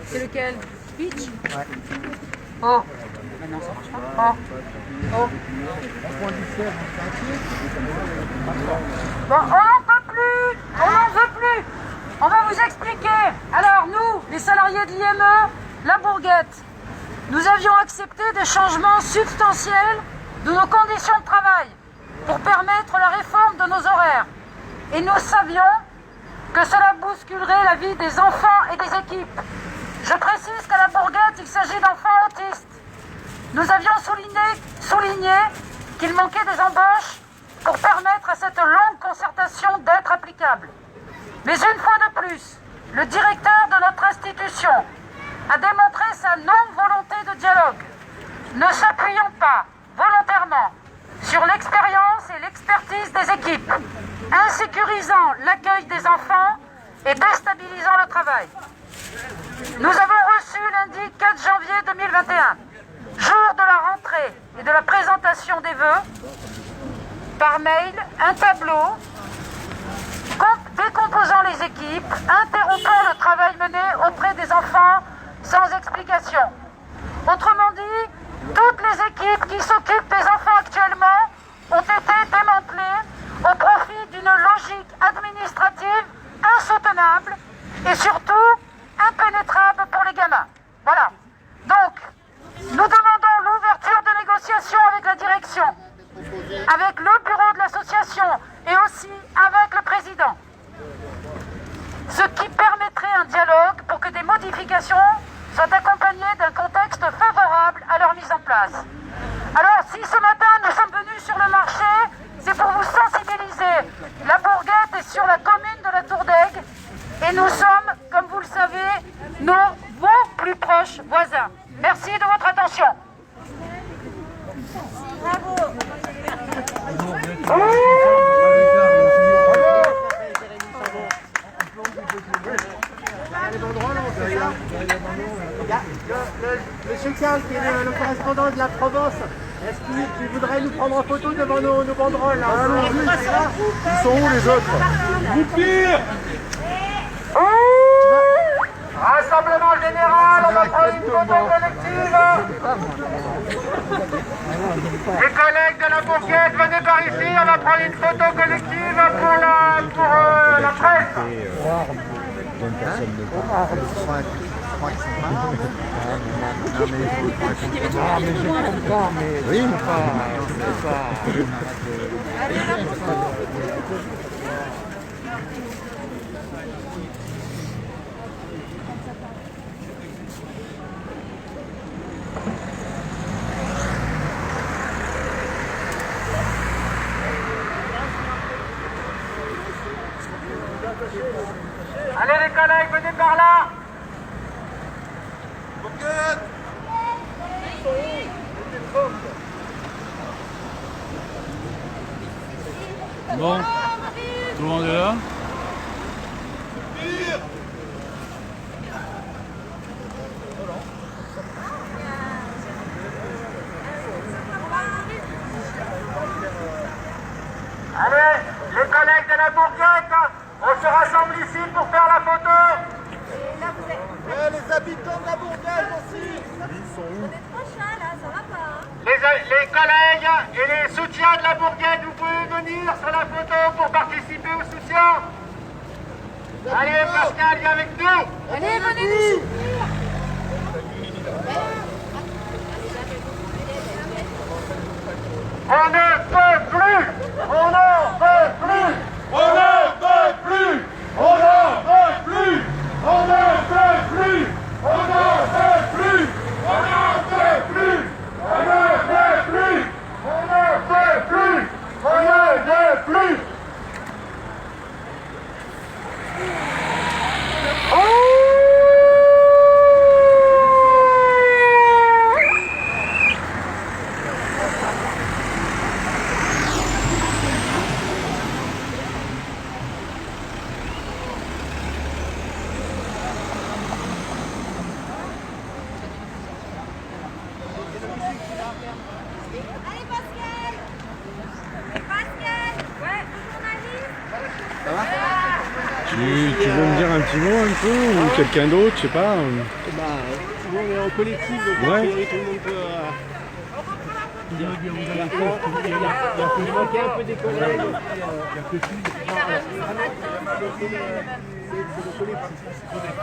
C'est lequel? Beach? Ouais. Oh. Maintenant ça marche pas. Oh. Oh. Bon, on n'en peut plus. On n'en veut plus. On va vous expliquer. Alors nous, les salariés de l'IME, la Bourguette, nous avions accepté des changements substantiels de nos conditions de travail pour permettre la réforme de nos horaires. Et nous savions que cela bousculerait la vie des enfants et des équipes. Je précise qu'à la Bourguette, il s'agit d'enfants autistes. Nous avions souligné qu'il manquait des embauches pour permettre à cette longue concertation d'être applicable. Mais une fois de plus, le directeur de notre institution a démontré sa non-volonté de dialogue, ne s'appuyant pas volontairement sur l'expérience et l'expertise des équipes, insécurisant l'accueil des enfants et déstabilisant le travail. Nous avons reçu lundi 4 janvier 2021, jour de la rentrée et de la présentation des vœux, par mail, un tableau décomposant les équipes, interrompant le travail mené auprès des enfants sans explication. Autrement dit, toutes les équipes qui s'occupent des enfants actuellement ont été démantelées au profit d'une logique administrative insoutenable et surtout impénétrable pour les gamins. Voilà. Donc, nous demandons l'ouverture de négociations avec la direction, avec le bureau de l'association et aussi avec le président. Ce qui permettrait un dialogue pour que des modifications soient accompagnées d'un contexte favorable à leur mise en place. Alors, si ce matin nous sommes venus sur le marché, c'est pour vous sensibiliser. La Bourguette est sur la commune de la Tour d'Aigle et nous sommes, comme vous le savez, vos plus proches voisins. Merci de votre attention. Bravo. Monsieur Karl, qui est le correspondant de la Provence, est-ce qu'il voudrait nous prendre en photo devant nos banderoles là? Ils sont où les autres? Vous pire! Rassemblement général, on va prendre une photo collective. Les collègues de la Bourguette, venez par ici, on va prendre une photo collective pour la presse. Allez les collègues, venez par là. Bon, tout le monde est là? Allez, les collègues de la Bourguette, on se rassemble ici pour faire la photo. Ouais, les habitants de la Bourguette aussi. Les collègues et les soutiens de la Bourguette, vous pouvez venir sur la photo pour participer au soutien. Allez Pascal, viens avec nous. Allez, venez nous soutenir. On ne peut plus. On n'en peut plus. On ne peut plus! On ne peut plus! On ne peut plus! On ne peut plus! On ne peut plus! On ne peut plus! On ne peut plus. On ne peut plus. Oh Tu veux me dire un petit mot un peu ou quelqu'un d'autre, je sais pas. Nous on est en collectif, donc Ouais. a priori, tout le monde peut... Il manquait un peu des collègues.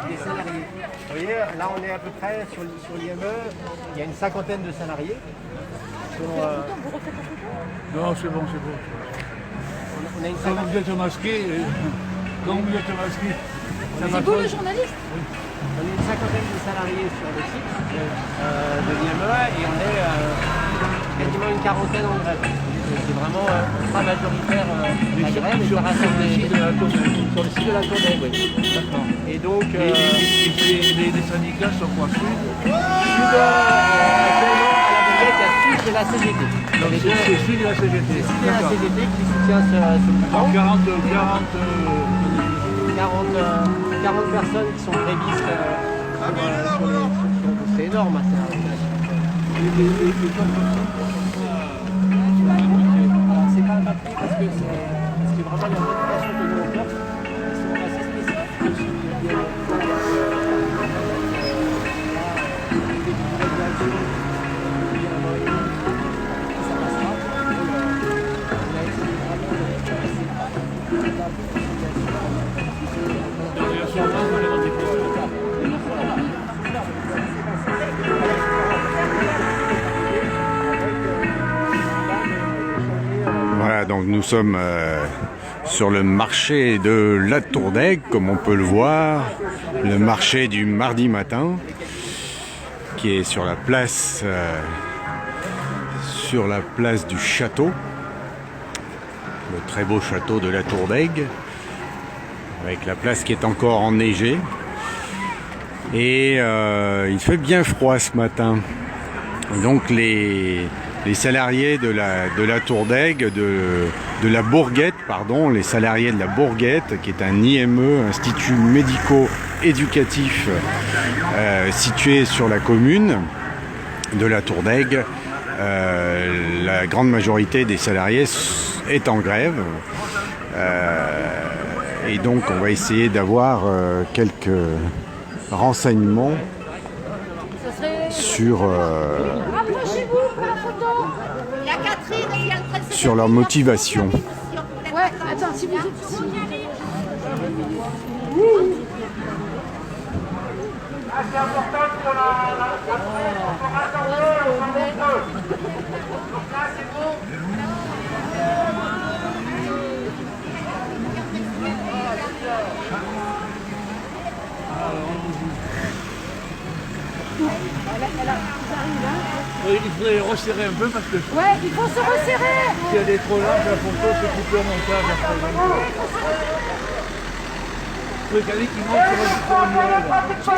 Des salariés. Vous voyez, là on est à peu près sur l'IME, il y a une cinquantaine de salariés. Non, c'est bon, c'est bon. On a une Quand cinquantaine. vous êtes masqué, C'est vous le journaliste? On est une cinquantaine de salariés sur le site de l'IME et on est quasiment une quarantaine en grève. C'est vraiment ultra majoritaire la grève et ça rassemble sur le site de la Tournelle. sur le site de la Tournelle, oui. D'accord. Et donc, Les syndicats sont quoi actuellement à la Bourguette, il y a Sud de la CGT. Donc c'est celui de la CGT. C'est la D'accord. CGT qui soutient ce mouvement. 40 personnes qui sont grévistes c'est énorme. Alors, c'est pas le papier parce que c'est vraiment les revendications que nous on porte qui sont assez spécifiques aussi. Voilà, donc nous sommes sur le marché de la Tourdègue, comme on peut le voir, le marché du mardi matin, qui est sur la place du château, le très beau château de la Tourdègue, avec la place qui est encore enneigée. Et il fait bien froid ce matin. Donc les salariés de la Tourdègue, de la Bourguette, pardon, les salariés de la Bourguette, qui est un IME, Institut médico-éducatif situé sur la commune de la Tourdègue, la grande majorité des salariés est en grève. Et donc on va essayer d'avoir quelques renseignements sur Rapprochez-vous pour la photo. Il y a Catherine et il y a le président. sur leur motivation. Ouais, attends, si vous... C'est important pour la rassembler, on est nombreux. Donc là, c'est bon. Il faudrait resserrer un peu parce que Ouais, il faut se resserrer. si elle est trop large, la photo, c'est coupé au montage après. Le cali qui monte sur le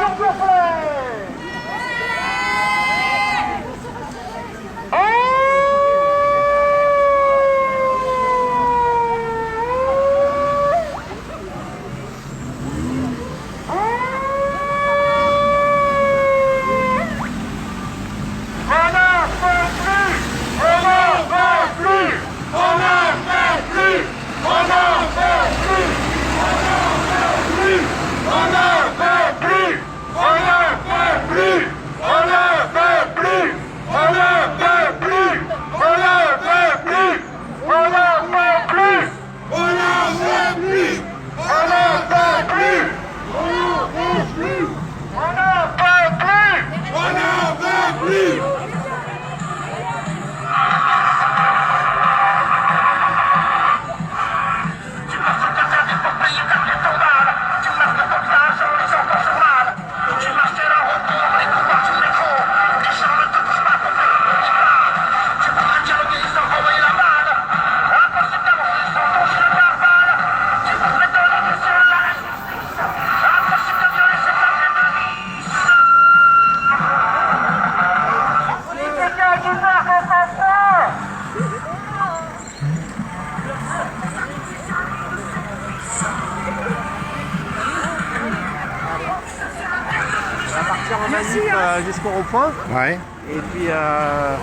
Jusqu'au rond-point. Ouais. Et puis, ah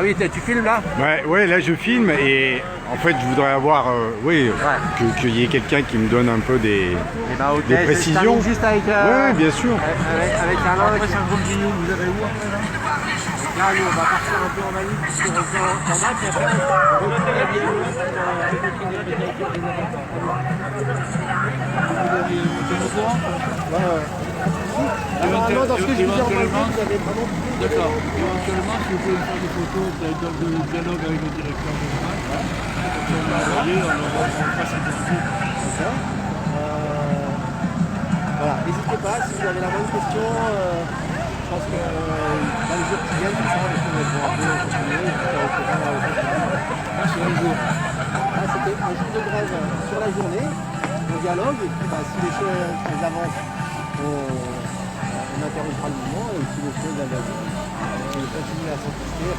oui, tu filmes là? Ouais, là je filme et En fait, je voudrais avoir, qu'il y ait quelqu'un qui me donne un peu des précisions. Juste avec, Oui, bien sûr. avec un an. Après, ça continue, vous avez où après là? Là, nous, on va partir un peu en manif pour rester en match et après, on va faire la vie. Éventuellement, Dans ce que je vous ai envoyé, vous avez vraiment... d'accord. Éventuellement, si vous pouvez me faire des photos de dialogue avec le directeur général, on va envoyer, on passe un peu de suite. Voilà, n'hésitez pas, si vous avez la bonne question, je pense que dans les jours qui viennent, tout ça, les choses vont un peu continuer, et puis au courant. Ah, c'est un jour. Là, c'était un jour de grève sur la journée, on dialogue, et puis si les choses avancent, on interrompra le mouvement, et si les choses avancent, on continue à s'insister,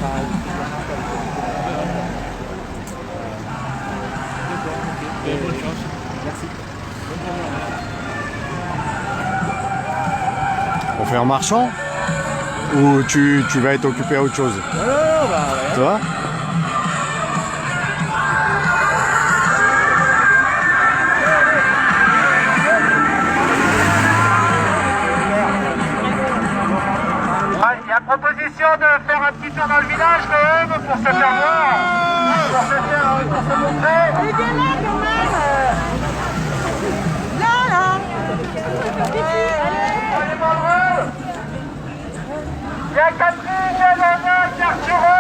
D'accord, ok. Et bonne chance. Merci. On fait en marchant? Ou tu vas être occupé à autre chose? Non, bah ouais. Ça va? Il y a proposition de faire un petit tour dans le village quand même pour se faire voir, pour se montrer. Les délais quand même. Là. Allez, nombreux. Il y a Catherine, Léna, Arturo.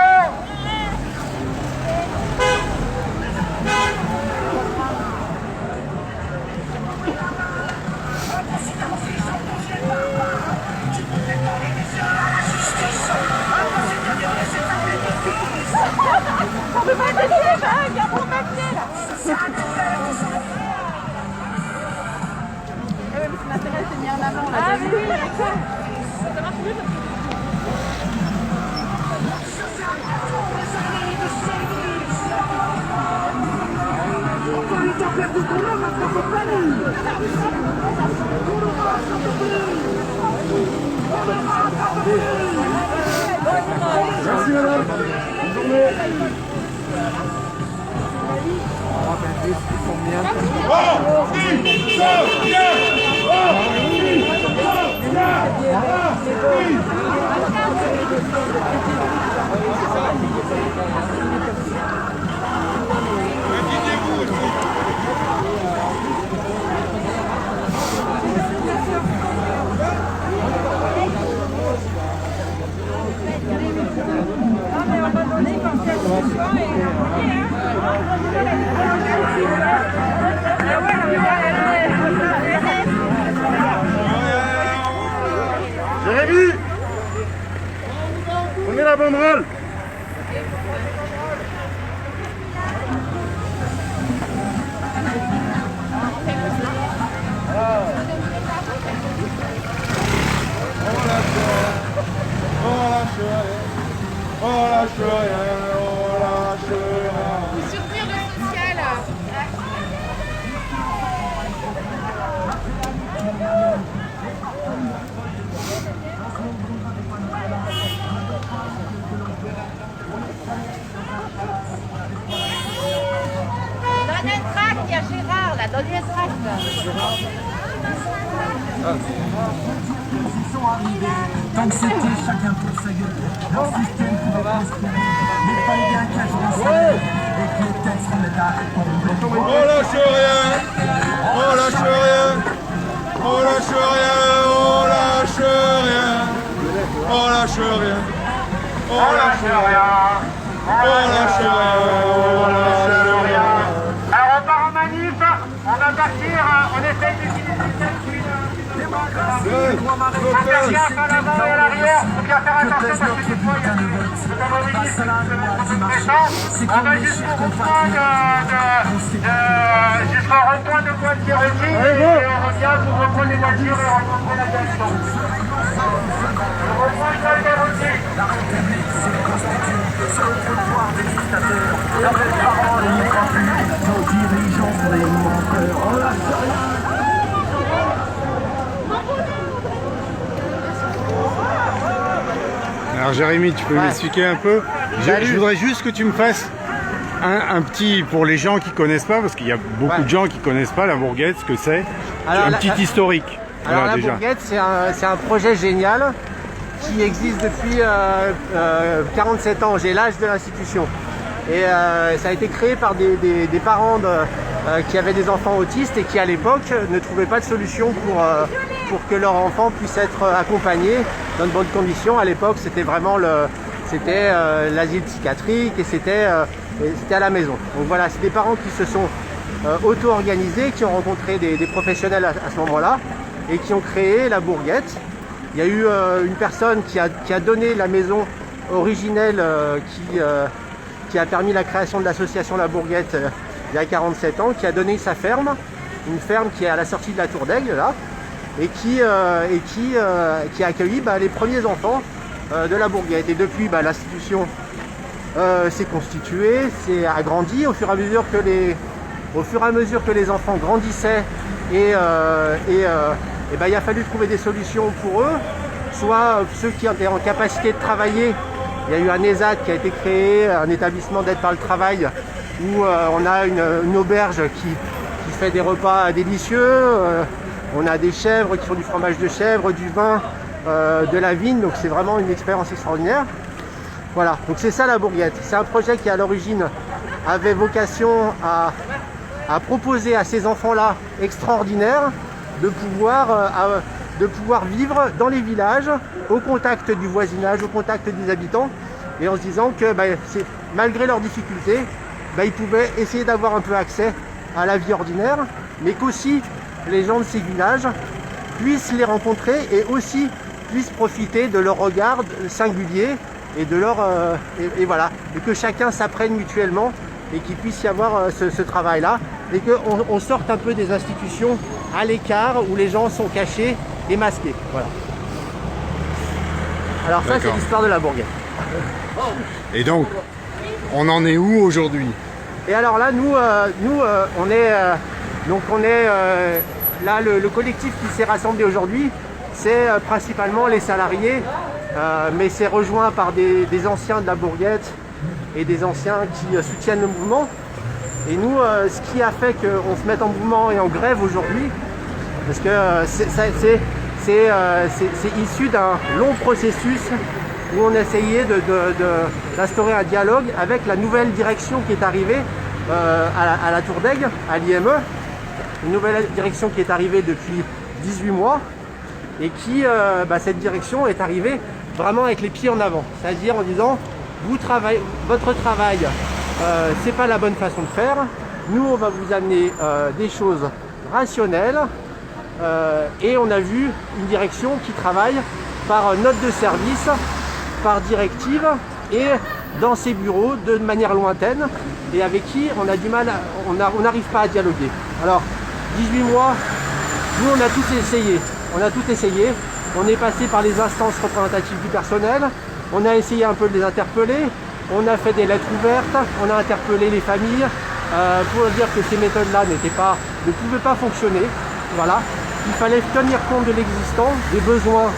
On peut pas laisser les gens, il y a mon papier là. Ce qui m'intéresse, c'est mis en avant là. Ah oui, d'accord. Ça marche mieux. Merci madame. Bonne journée. Jérémy, prenez la banderole. On lâche rien, on lâche rien. Pour soutenir le social. Donne un tract, il y a Gérard là, donne un tract. Tant que c'était chacun pour sa gueule, leur système pouvait prospérer. Mais fallait bien qu'un jour on s'arrête et que les têtes se mettent à répondre. On lâche rien, on lâche rien, on lâche rien, on lâche rien, on lâche rien, on lâche rien, on lâche rien, on lâche rien. Alors on part en manif, on va partir, on essaye d'utiliser faut faire gaffe à l'avant et à l'arrière, faut bien faire attention parce que des fois il y a des automobilistes qui se mettent un peu pressants. On va jusqu'au rond-point de Poitiers-Réty et on revient pour reprendre les voitures et rencontrer la direction. On reprend une Poitiers-Réty. La République s'est constituée sur le trottoir des dictateurs. La belle parole n'y croit plus, nos dirigeants sont des menteurs. On lâche rien. Alors Jérémy, tu peux m'expliquer un peu? Je voudrais juste que tu me fasses un petit, pour les gens qui connaissent pas, parce qu'il y a beaucoup Ouais. de gens qui connaissent pas la Bourguette, ce que c'est. Alors, Un la- petit historique. Alors Voilà, la déjà. Bourguette, c'est un projet génial qui existe depuis 47 ans. J'ai l'âge de l'institution. Et ça a été créé par des parents qui avaient des enfants autistes et qui à l'époque ne trouvaient pas de solution pour que leur enfant puisse être accompagné dans de bonnes conditions. À l'époque, c'était vraiment l'asile psychiatrique et c'était à la maison. Donc voilà, c'est des parents qui se sont auto-organisés, qui ont rencontré des professionnels à ce moment-là et qui ont créé la Bourguette. Il y a eu une personne qui a donné la maison originelle qui a permis la création de l'association La Bourguette il y a 47 ans, qui a donné sa ferme, une ferme qui est à la sortie de la Tour d'Aigle là, et qui a accueilli les premiers enfants de la Bourguette. Et depuis, l'institution s'est constituée, s'est agrandie au fur et à mesure que les enfants grandissaient et il a fallu trouver des solutions pour eux, soit ceux qui étaient en capacité de travailler. Il y a eu un ESAT qui a été créé, un établissement d'aide par le travail, où on a une auberge qui fait des repas délicieux. On a des chèvres qui font du fromage de chèvre, du vin, de la vigne, donc c'est vraiment une expérience extraordinaire. Voilà, donc c'est ça la Bourguette. C'est un projet qui à l'origine avait vocation à proposer à ces enfants-là extraordinaires de pouvoir vivre dans les villages, au contact du voisinage, au contact des habitants, et en se disant que malgré leurs difficultés, ils pouvaient essayer d'avoir un peu accès à la vie ordinaire, mais qu'aussi les gens de ces villages puissent les rencontrer et aussi puissent profiter de leur regard singulier et de leur et voilà, et que chacun s'apprenne mutuellement et qu'il puisse y avoir ce travail-là, et qu'on sorte un peu des institutions à l'écart où les gens sont cachés et masqués. Voilà. Alors ça, c'est D'accord. l'histoire de la Bourguette. Et donc, on en est où aujourd'hui? Et alors là, nous, on est là, le collectif qui s'est rassemblé aujourd'hui, c'est principalement les salariés, mais c'est rejoint par des anciens de la Bourguette et des anciens qui soutiennent le mouvement. Et nous, ce qui a fait qu'on se mette en mouvement et en grève aujourd'hui, parce que c'est issu d'un long processus où on essayait d'instaurer un dialogue avec la nouvelle direction qui est arrivée à la Tour d'Aigle, à l'IME, une nouvelle direction qui est arrivée depuis 18 mois et qui, cette direction est arrivée vraiment avec les pieds en avant, c'est-à-dire en disant votre travail, c'est pas la bonne façon de faire, nous on va vous amener des choses rationnelles, et on a vu une direction qui travaille par note de service, par directive et dans ses bureaux de manière lointaine, et avec qui on a du mal, on n'arrive pas à dialoguer. Alors 18 mois, nous on a tout essayé, on est passé par les instances représentatives du personnel, on a essayé un peu de les interpeller, on a fait des lettres ouvertes, on a interpellé les familles pour dire que ces méthodes-là ne pouvaient pas fonctionner. Voilà. Il fallait tenir compte de l'existant, des besoins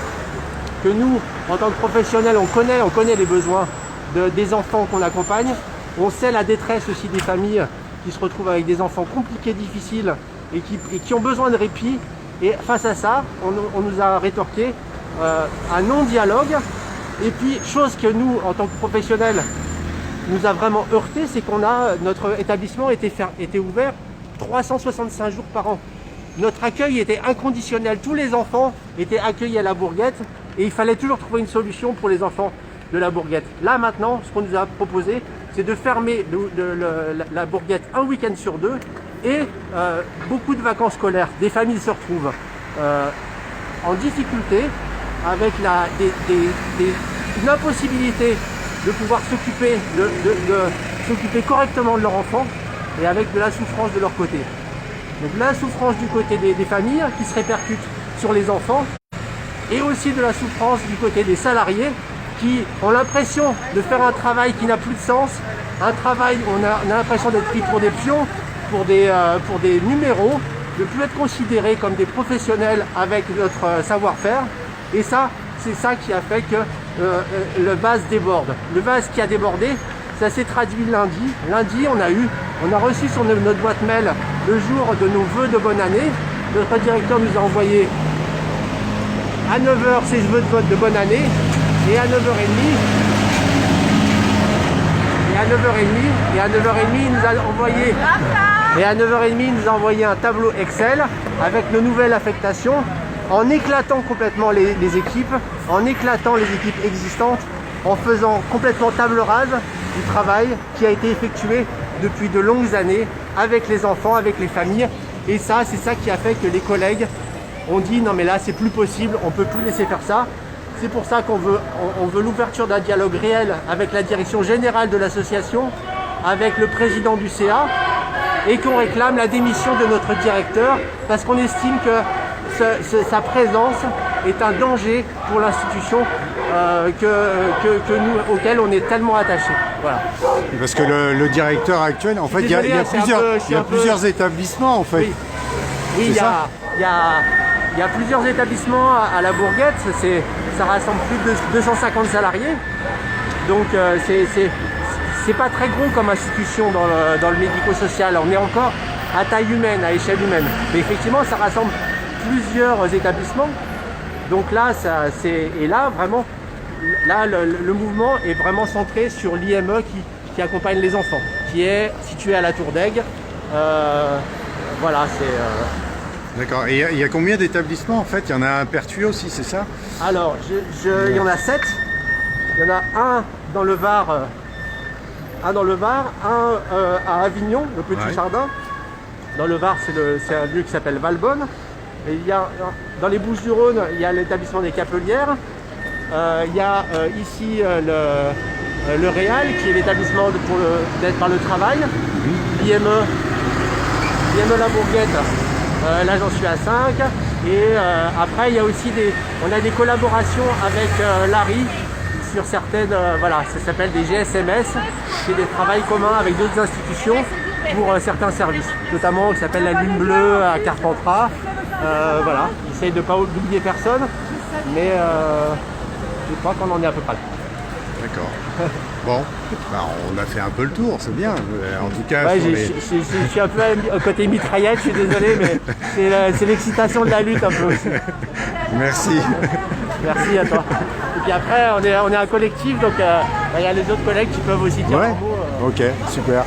que nous, en tant que professionnels, on connaît les besoins des enfants qu'on accompagne. On sait la détresse aussi des familles qui se retrouvent avec des enfants compliqués, difficiles et qui ont besoin de répit. Et face à ça, on nous a rétorqué un non-dialogue. Et puis, chose que nous, en tant que professionnels, nous a vraiment heurté, c'est notre établissement était ouvert 365 jours par an. Notre accueil était inconditionnel. Tous les enfants étaient accueillis à la Bourguette et il fallait toujours trouver une solution pour les enfants de la Bourguette. Là maintenant, ce qu'on nous a proposé, c'est de fermer la Bourguette un week-end sur 2 et beaucoup de vacances scolaires. Des familles se retrouvent en difficulté avec une impossibilité de pouvoir s'occuper correctement de leur enfant et avec de la souffrance de leur côté. Donc la souffrance du côté des familles qui se répercute sur les enfants et aussi de la souffrance du côté des salariés qui ont l'impression de faire un travail qui n'a plus de sens, un travail où on a l'impression d'être pris pour des pions, pour des numéros, de ne plus être considérés comme des professionnels avec notre savoir-faire. Et ça, c'est ça qui a fait que le vase déborde. Le vase qui a débordé, Ça s'est traduit lundi. Lundi, on a reçu sur notre boîte mail le jour de nos vœux de bonne année. Notre directeur nous a envoyé à 9h ses vœux de bonne année et à 9h30 il nous a envoyé un tableau Excel avec nos nouvelles affectations en éclatant complètement les équipes, en éclatant les équipes existantes, en faisant complètement table rase du travail qui a été effectué depuis de longues années avec les enfants, avec les familles. Et ça, c'est ça qui a fait que les collègues ont dit non mais là c'est plus possible, on ne peut plus laisser faire ça. C'est pour ça qu'on veut l'ouverture d'un dialogue réel avec la direction générale de l'association, avec le président du CA, et qu'on réclame la démission de notre directeur parce qu'on estime que sa présence est un danger pour l'institution auquel on est tellement attachés. Voilà. Parce que le directeur actuel, en fait, il y a plusieurs établissements en fait. Oui, il y a plusieurs établissements à la Bourguette, ça rassemble plus de 250 salariés. Donc c'est pas très gros comme institution dans le médico-social. On est encore à taille humaine, à échelle humaine. Mais effectivement, ça rassemble plusieurs établissements. Donc là, vraiment, le mouvement est vraiment centré sur l'IME qui accompagne les enfants, qui est situé à la Tour d'Aigle. Voilà, c'est... D'accord. Et il y a combien d'établissements en fait? Il y en a à Pertuis aussi, c'est ça? Alors, il y en a 7. Il y en a un dans le Var, un à Avignon, le Petit Jardin. Dans le Var, c'est un lieu qui s'appelle Valbonne. Et il y a, dans les Bouches-du-Rhône, il y a l'établissement des Capelières. Il y a ici le Réal, qui est l'établissement d'aide par le travail. l'IME La Bourguette. Là j'en suis à 5 et après il y a aussi on a des collaborations avec l'ARI sur certaines, voilà, ça s'appelle des GSMS, c'est des travails communs avec d'autres institutions pour certains services, notamment qui s'appelle la Lune Bleue à Carpentras. Voilà, j'essaye de ne pas oublier personne, mais je crois qu'on en est à peu près là. D'accord. Bon, on a fait un peu le tour, c'est bien. En tout cas, ouais, je suis un peu à côté mitraillette, je suis désolé, mais c'est l'excitation de la lutte un peu aussi. Merci. Merci à toi. Et puis après, on est un collectif, donc il y a les autres collègues qui peuvent aussi dire un mot. Ok, super.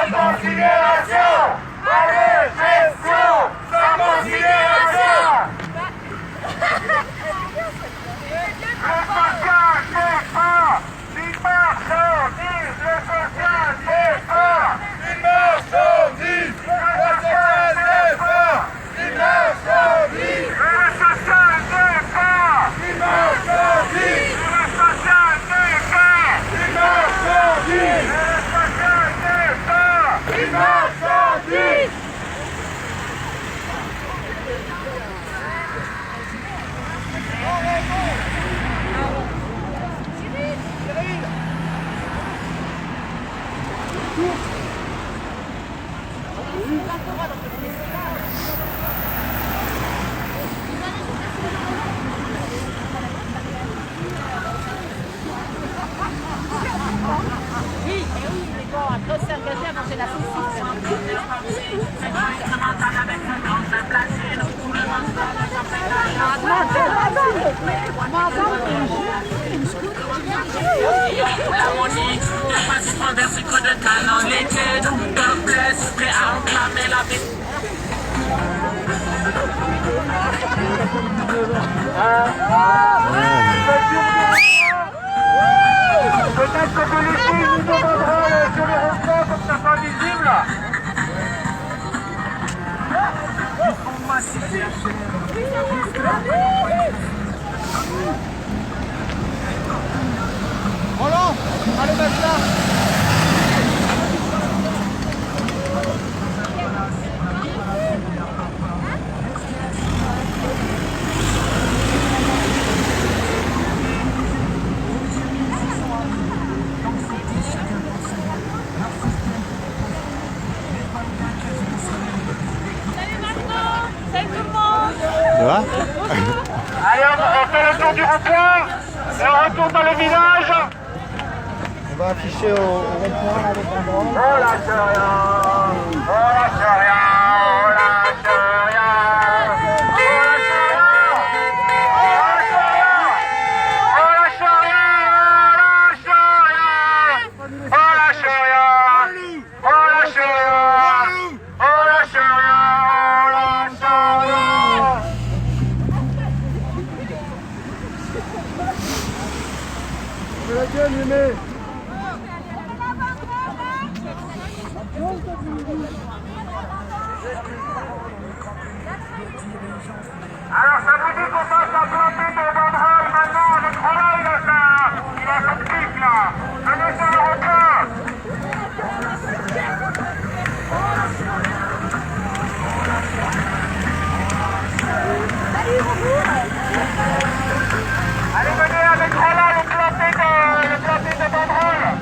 Marchandise, Harmonie, principe envers ce code de talent, l'étude, God bless, prêt à enflammer la vie. Peut-être que policiers nous demanderont sur les ronds-points comme ça soit visible. Roland, allez maintenant. Ça va? Allez, on fait le tour du rond-point et on retourne dans le village. On va afficher au rond-point à l'indépendance. On lâche rien, on lâche rien, on lâche rien, on lâche rien, on lâche rien, on lâche rien, on lâche rien, on lâche rien, on lâche rien, on lâche rien, on lâche rien. La gueule, Mémé. Alors ça vous dit qu'on passe à planter des banderoles maintenant avec Roland, il a son pic là. Venez sur le rond-point. Allez, venez avec Roland le planter de banderoles.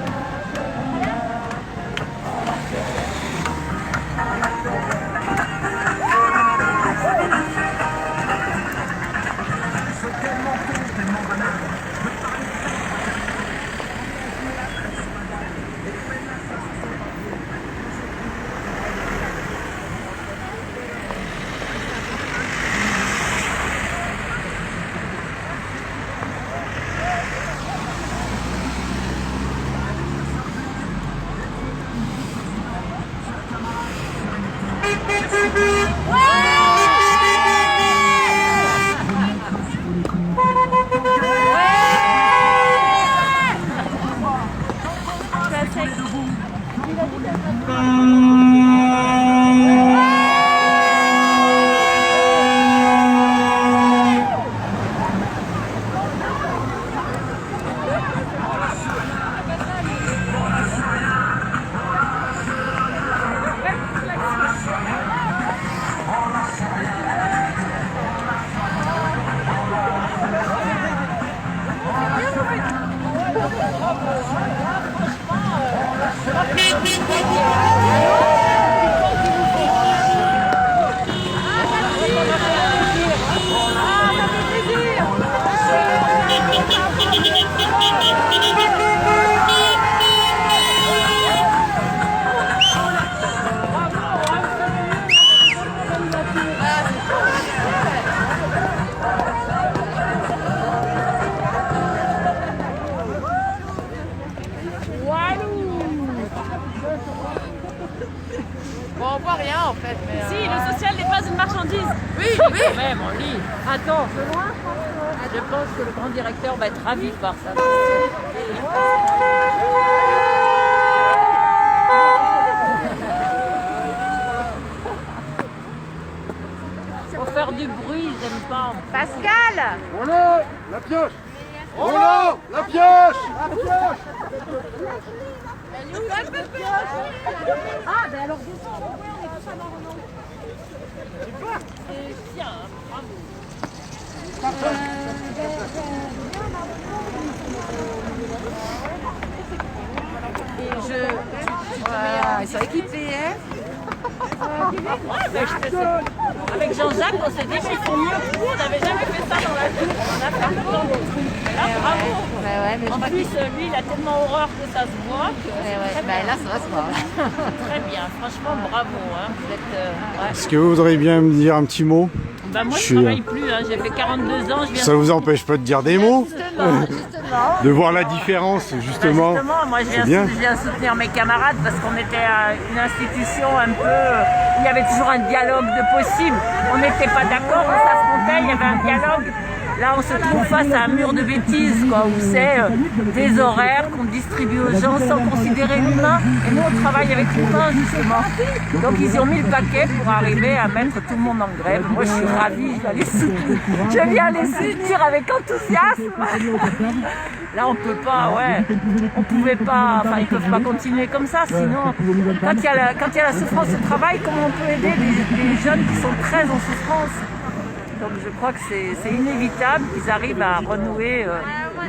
Bon, on voit rien en fait. Mais Si, le social n'est pas une marchandise. Oui, oui. Quand même, on lit. Attends, je pense que le grand directeur va être ravi de voir ça. Faut faire du bruit, j'aime pas. Pascal. Roland, la pioche. Roland, la pioche. La pioche. Ah, ben alors descends. Ouais, on est tous à Roland. Tiens, bravo. Ils sont équipés, hein. Avec Jean-Jacques, on s'est dit qu'ils font mieux que nous. On n'avait jamais fait ça dans la vie. On a fait tout le temps des trucs. Là, bravo. En plus, lui, il a tellement horreur que ça se voit. Là, ça va se voir. Très bien. Franchement, bravo. Hein. Vous êtes, ouais. Est-ce que vous voudriez bien me dire un petit mot? Bah, moi, je travaille plus. Hein. J'ai fait 42 ans. Je viens Ça vous empêche pas de dire des mots? Justement. De voir la différence, justement. Bah justement, moi je viens soutenir mes camarades parce qu'on était à une institution un peu où il y avait toujours un dialogue de possible. On n'était pas d'accord, on s'affrontait, il y avait un dialogue. Là, on se trouve face à un mur de bêtises, quoi, où c'est des horaires qu'on distribue aux gens sans considérer l'humain. Et nous, on travaille avec l'humain, justement. Donc, ils ont mis le paquet pour arriver à mettre tout le monde en grève. Moi, je suis ravie, je viens les soutenir avec enthousiasme. Là, on peut pas, on pouvait pas, enfin, ils peuvent pas continuer comme ça, sinon, quand il y a la souffrance au travail, comment on peut aider des jeunes qui sont très en souffrance? Donc je crois que c'est inévitable qu'ils arrivent à renouer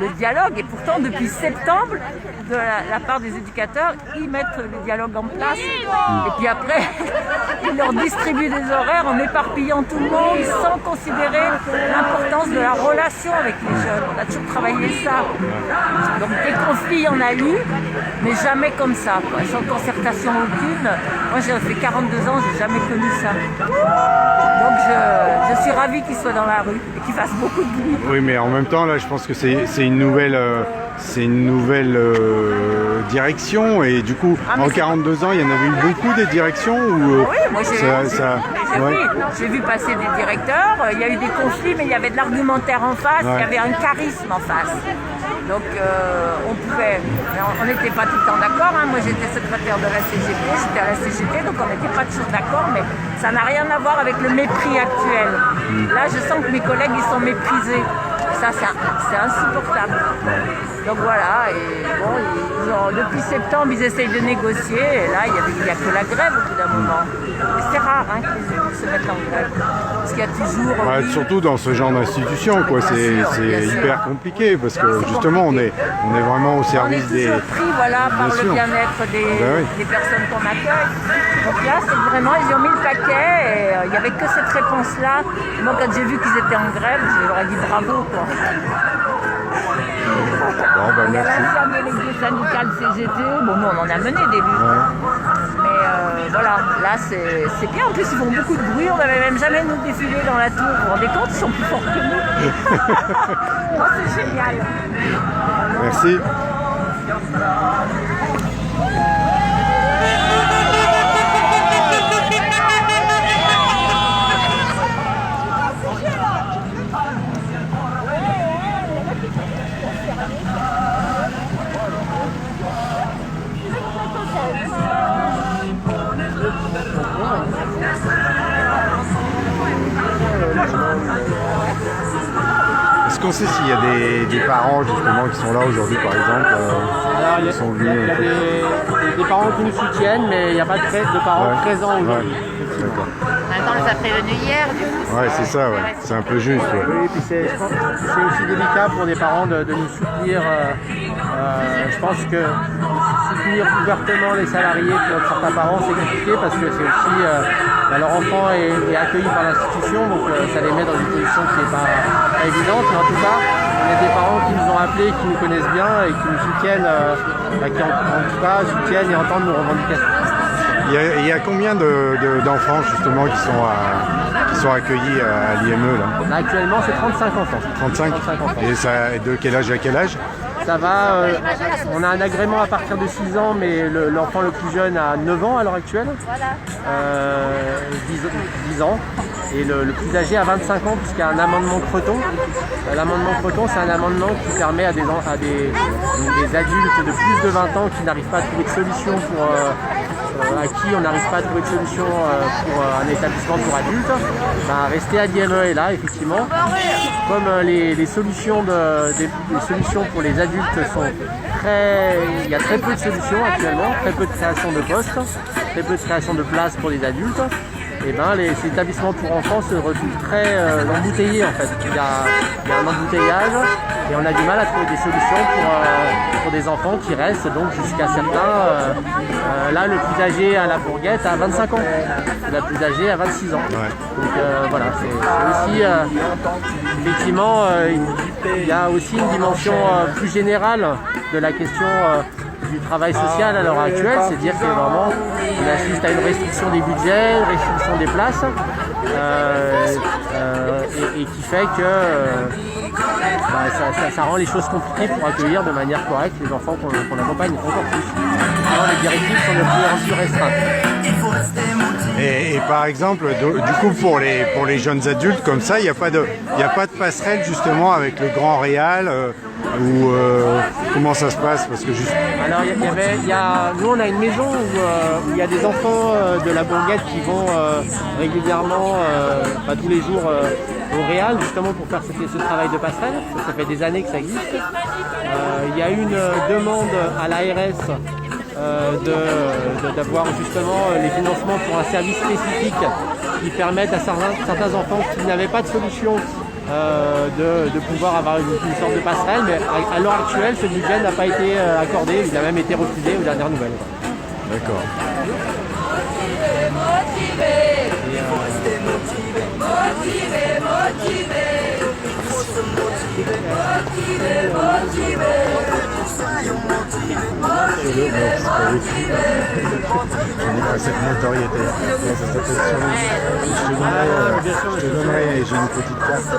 le dialogue. Et pourtant, depuis septembre, de la part des éducateurs, ils mettent le dialogue en place. Et puis après, ils leur distribuent des horaires en éparpillant tout le monde sans considérer l'importance de la relation avec les jeunes. On a toujours travaillé ça. Donc des conflits, il y en a eu, mais jamais comme ça, quoi. Sans concertation aucune. Moi, j'ai fait 42 ans, j'ai jamais connu ça. Donc je suis ravie qu'ils soient dans la rue et qu'ils fassent beaucoup de bruit. Oui, mais en même temps, là, je pense que c'est une nouvelle, direction. Et du coup, en 42 ans, il y en avait eu beaucoup des directions où oui, moi j'ai vu passer des directeurs. Il y a eu des conflits, mais il y avait de l'argumentaire en face. Il y avait un charisme en face. Donc on n'était pas tout le temps d'accord. Hein. Moi j'étais secrétaire de la CGT, j'étais à la CGT, donc on n'était pas toujours d'accord, mais ça n'a rien à voir avec le mépris actuel. Là je sens que mes collègues ils sont méprisés. Ça c'est insupportable. Donc voilà, et bon, depuis septembre ils essayent de négocier, et là il n'y a que la grève au bout d'un moment. Et c'est rare que les élus se mettent en grève. Parce qu'il y a toujours... surtout dans ce genre d'institution, quoi. C'est hyper compliqué parce que justement on est vraiment au service des... On est toujours pris par le bien-être des personnes qu'on accueille. Donc là c'est vraiment, ils ont mis le paquet et il n'y avait que cette réponse-là. Moi quand j'ai vu qu'ils étaient en grève, je leur ai dit bravo, quoi. Bon, bah, il y a merci. l'ancien délégué syndical CGT, bon nous on en a mené des luttes. Mais voilà, là c'est bien, en plus ils font beaucoup de bruit, on n'avait même jamais nous défilé dans la tour, vous vous rendez compte, ils sont plus forts que nous. Oh, c'est génial. Merci. Est-ce qu'on sait s'il y a des parents justement qui sont là aujourd'hui par exemple il y a des parents qui nous soutiennent, mais il n'y a pas de parents présents aujourd'hui. On les a prévenus hier, du coup. Ouais, c'est ça, c'est un peu juste. Oui, et puis c'est aussi délicat pour des parents de nous soutenir. Je pense que soutenir ouvertement les salariés pour certains parents, c'est compliqué parce que c'est aussi leur enfant est accueilli par l'institution, donc ça les met dans une position qui n'est pas évidente. Mais en tout cas, on a des parents qui nous ont appelés, qui nous connaissent bien et qui nous soutiennent, qui en tout cas soutiennent et entendent nos revendications. Il y a combien d'enfants justement qui sont accueillis à l'IME là? Actuellement c'est 35 enfants. 35 enfants. Et ça, de quel âge à quel âge? Ça va, on a un agrément à partir de 6 ans, mais l'enfant le plus jeune a 9 ans à l'heure actuelle, 10 ans, et le plus âgé a 25 ans puisqu'il y a un amendement Creton. L'amendement Creton, c'est un amendement qui permet à des adultes de plus de 20 ans qui n'arrivent pas à trouver de solution à qui on n'arrive pas à trouver de solution pour un établissement pour adultes, rester à l'IME. Et là, effectivement, comme les solutions pour les adultes sont il y a très peu de solutions actuellement, très peu de création de postes, très peu de création de places pour les adultes. ces établissements pour enfants se retrouvent très embouteillés en fait. Il y a un embouteillage et on a du mal à trouver des solutions pour des enfants qui restent donc jusqu'à certains. Là, le plus âgé à la Bourguette a 25 ans, la plus âgée a 26 ans. Ouais. Donc voilà, c'est aussi effectivement il y a aussi une dimension plus générale de la question du travail social à l'heure actuelle, c'est-à-dire que vraiment on assiste à une restriction des budgets, une restriction des places et qui fait que ça rend les choses compliquées pour accueillir de manière correcte les enfants qu'on accompagne encore plus. Alors, les directives sont de plus en plus restreintes. Et par exemple, du coup, pour les jeunes adultes comme ça, il n'y a pas de passerelle justement avec le Grand Réal ou comment ça se passe parce que Alors, nous on a une maison où il y a des enfants de la Bourguette qui vont régulièrement, pas tous les jours, au Réal justement pour faire ce travail de passerelle. Ça fait des années que ça existe. Il y a eu une demande à l'ARS d'avoir justement les financements pour un service spécifique qui permettent à certains enfants qui n'avaient pas de solution de pouvoir avoir une sorte de passerelle, mais à l'heure actuelle ce budget n'a pas été accordé, il a même été refusé aux dernières nouvelles. D'accord. Cette notoriété. Je te donnerai, j'ai une petite carte.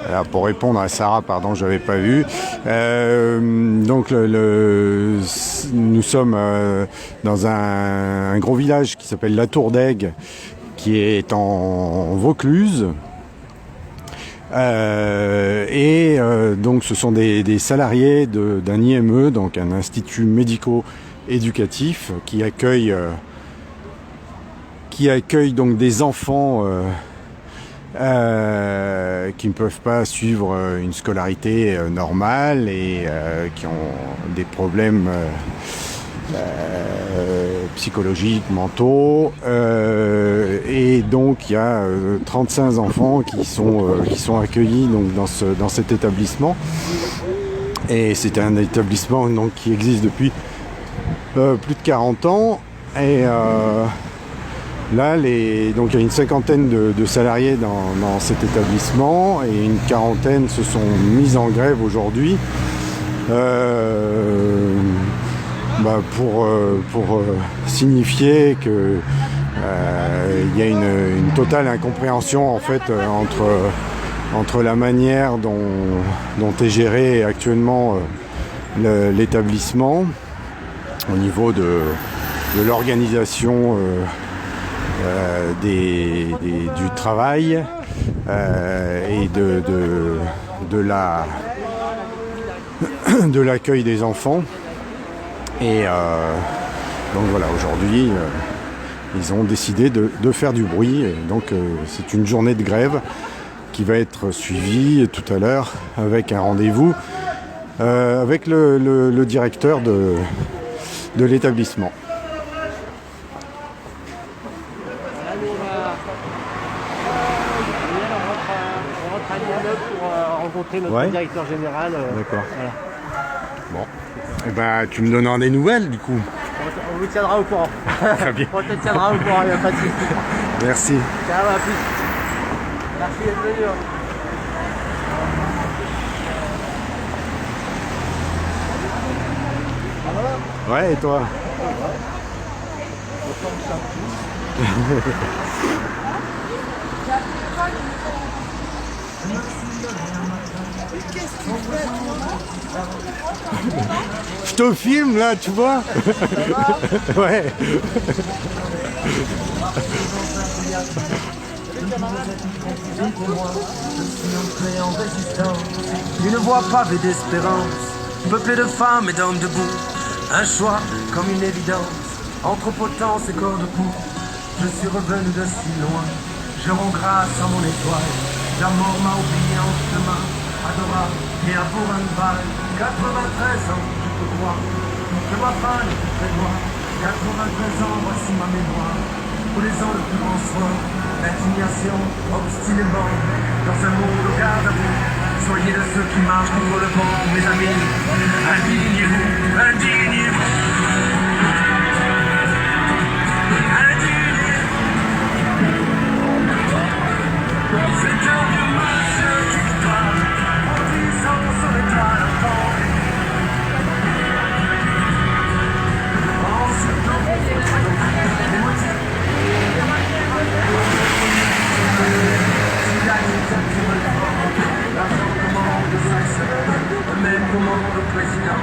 Alors pour répondre à Sarah, pardon, je n'avais pas vu. Donc nous sommes dans un gros village qui s'appelle La Tour d'Aigue, qui est en Vaucluse. Donc ce sont des salariés d'un IME, donc un institut médico-éducatif, qui accueille donc des enfants qui ne peuvent pas suivre une scolarité normale et qui ont des problèmes psychologiques, mentaux, et donc il y a 35 enfants qui sont accueillis donc dans cet établissement, et c'est un établissement donc qui existe depuis plus de 40 ans, et là, donc il y a une cinquantaine de salariés dans cet établissement et une quarantaine se sont mis en grève aujourd'hui pour signifier que il y a une totale incompréhension en fait entre la manière dont est géré actuellement l'établissement au niveau de l'organisation du travail et de l'accueil des enfants. Et donc voilà, aujourd'hui ils ont décidé de faire du bruit, et donc c'est une journée de grève qui va être suivie tout à l'heure avec un rendez-vous avec le directeur de l'établissement. Notre directeur général. D'accord. Voilà. Bon. Et ben, tu me donneras des nouvelles du coup. vous tiendra au courant. Très bien. On te tiendra au courant, il n'y a pas de souci. Merci. Ciao, à plus. Merci d'être venu. Ouais, et toi? Je te filme là, tu vois? Ouais. Une voie pavée d'espérance, peuplée de femmes et d'hommes debout. Un choix comme une évidence, entre potence et corps de pou. Je suis revenu de si loin, je rends grâce à mon étoile. La mort m'a oublié en chemin, adorable et à pour une balle. 93 ans, je peux croire, que ma fin est très loin. 93 ans, voici ma mémoire. Pour les ans le plus grand soir, l'indignation obstinément dans un monde au garde à vous. Soyez de ceux qui marchent contre le vent, mes amis. Indignez-vous, indignez-vous. C'est un hommage qui parle, en disant son étoile enfant. En ce temps, les motifs. S'il y a une tête qui me prend, l'argent commande le même commande le président,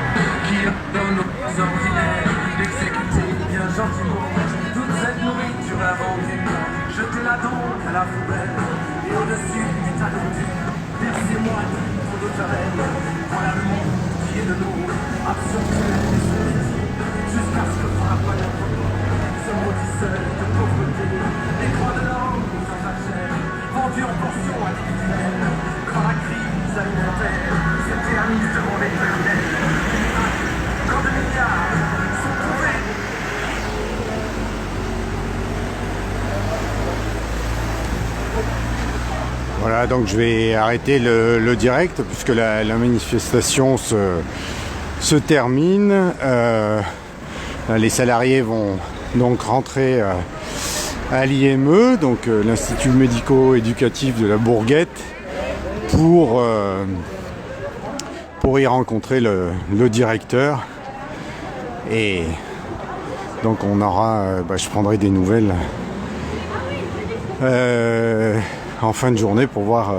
qui donne aux ordinaires d'exécuter bien gentiment toute cette nourriture invendue. Jetez-la donc à la poubelle, et au-dessus du tas d'ordures, versez-moi une litre de farine. Voilà le monde qui est de nous, absorbé et saisi, jusqu'à ce que frappe la première. Ce maudit seuil de pauvreté, les croix de l'homme nous entachèrent, vendus en portions individuelles. Quand la crise alimentaire s'éternise devant l'éternel, quand des milliards sont trouvés. Voilà, donc je vais arrêter le direct puisque la manifestation se termine. Les salariés vont donc rentrer à l'IME, donc l'Institut médico-éducatif de la Bourguette, pour y rencontrer le directeur. Et donc on aura, je prendrai des nouvelles en fin de journée pour voir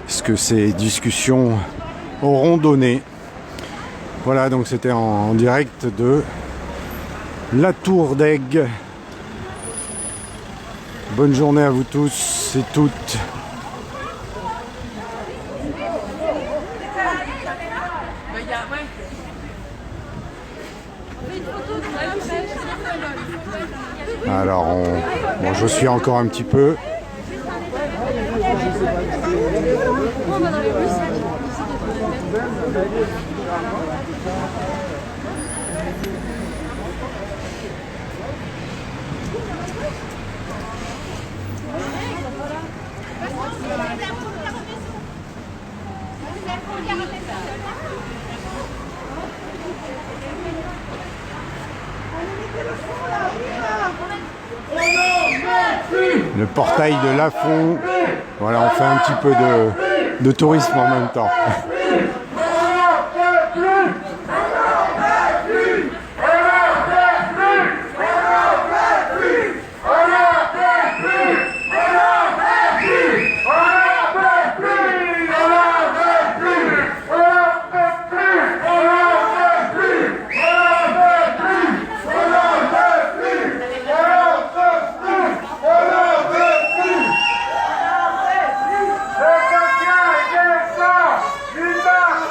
ce que ces discussions auront donné. Voilà, donc c'était en direct de la Tour d'Aigue. Bonne journée à vous tous et toutes. Alors, bon, je suis encore un petit peu. Le portail de Lafond. Voilà, on fait un petit peu de tourisme en même temps. Le soutien est décent, une marche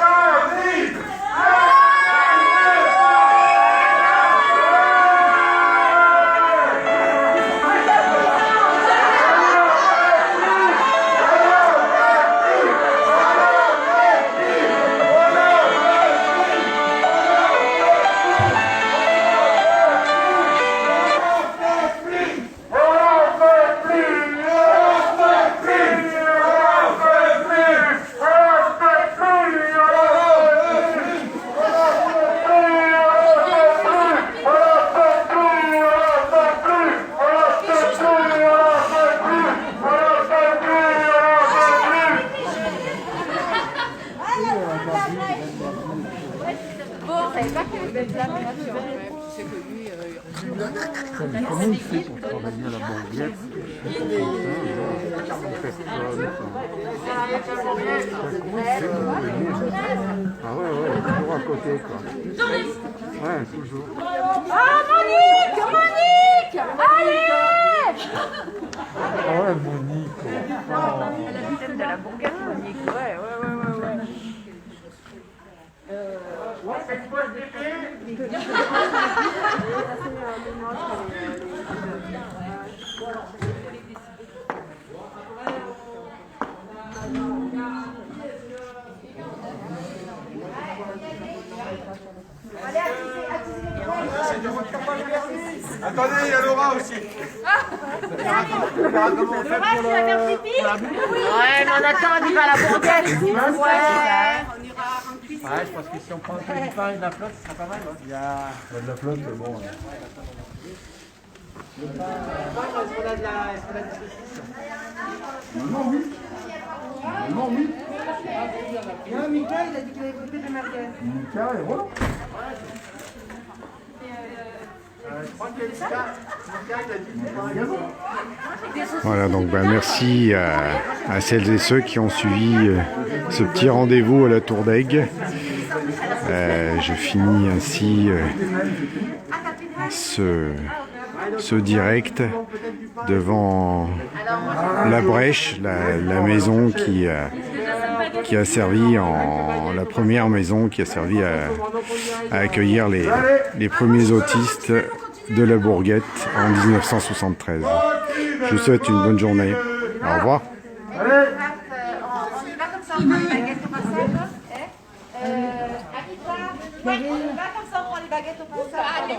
Comment il fait pour travailler à la banquette? Ah ouais, toujours à côté quoi. Ouais, toujours. Ah, Monique! Monique! Allez! Ah ouais, Monique. Elle a la tête de la bourgade, Monique. Ouais. Cette pause d'été, Attendez, il y a Laura aussi. Ouais, mais on attend, on y va à la bourgade. Ouais, je pense que si on prend un peu du pain et de la flotte, ce sera pas mal. Ouais. Il y a... De la flotte, bon. Est-ce qu'on a de la saucisse? Normalement, oui. Normalement, oui. Non, Mika, il a dit qu'il avait coupé des merguez. Mika, et voilà. Je crois que Mika, il a dit que Voilà, donc merci à celles et ceux qui ont suivi ce petit rendez-vous à la Tour d'Aigue. Je finis ainsi ce direct devant la Brèche, la maison qui a servi la première maison qui a servi à accueillir les premiers autistes de la Bourgette en 1973. Je vous souhaite une bonne journée. Au revoir. On y va comme ça, on prend les baguettes au passage. Anita, on y va comme ça, on prend les baguettes au passage.